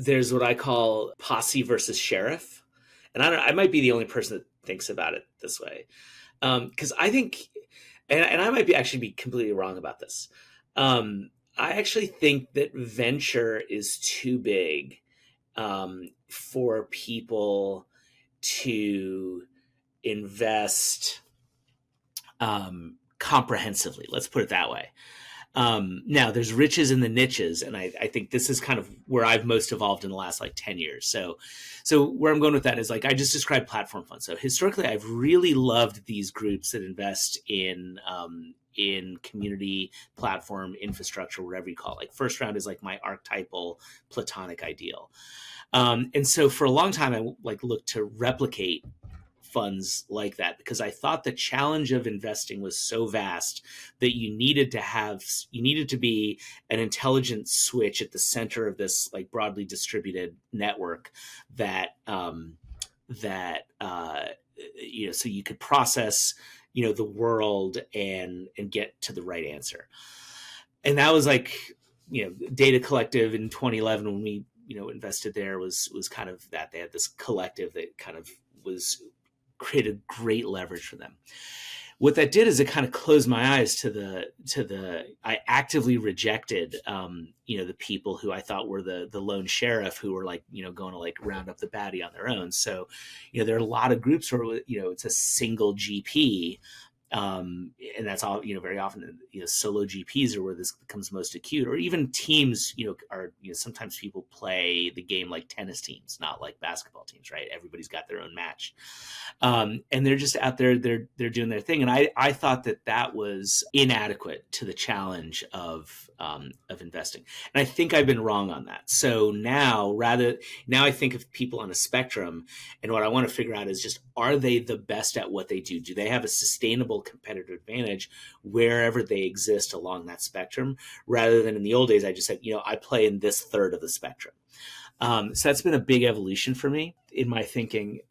there's what I call posse versus sheriff, and I might be the only person that thinks about it this way, because I think, and I might be actually be completely wrong about this. I actually think that venture is too big for people to invest comprehensively. Let's put it that way. Now there's riches in the niches, and I think this is kind of where I've most evolved in the last like 10 years. So where I'm going with that is like I just described platform funds. So historically, I've really loved these groups that invest in community platform infrastructure, whatever you call it. Like first round is like my archetypal platonic ideal. And so for a long time, I like looked to replicate funds like that because I thought the challenge of investing was so vast that you needed to be an intelligent switch at the center of this like broadly distributed network that so you could process the world and get to the right answer. And that was like Data Collective in 2011 when we invested there was kind of that. They had this collective that kind of created great leverage for them. What that did is it kind of closed my eyes to the I actively rejected the people who I thought were the lone sheriff who were like going to like round up the baddie on their own. So there are a lot of groups where it's a single GP. And that's all, very often, solo GPs are where this becomes most acute, or even teams, are, sometimes people play the game like tennis teams, not like basketball teams, right? Everybody's got their own match. And they're just out there, they're doing their thing. And I thought that was inadequate to the challenge of investing. And I think I've been wrong on that. So now I think of people on a spectrum, and what I want to figure out is just, are they the best at what they do? Do they have a sustainable competitive advantage wherever they exist along that spectrum, rather than in the old days, I just said, I play in this third of the spectrum. So that's been a big evolution for me in my thinking.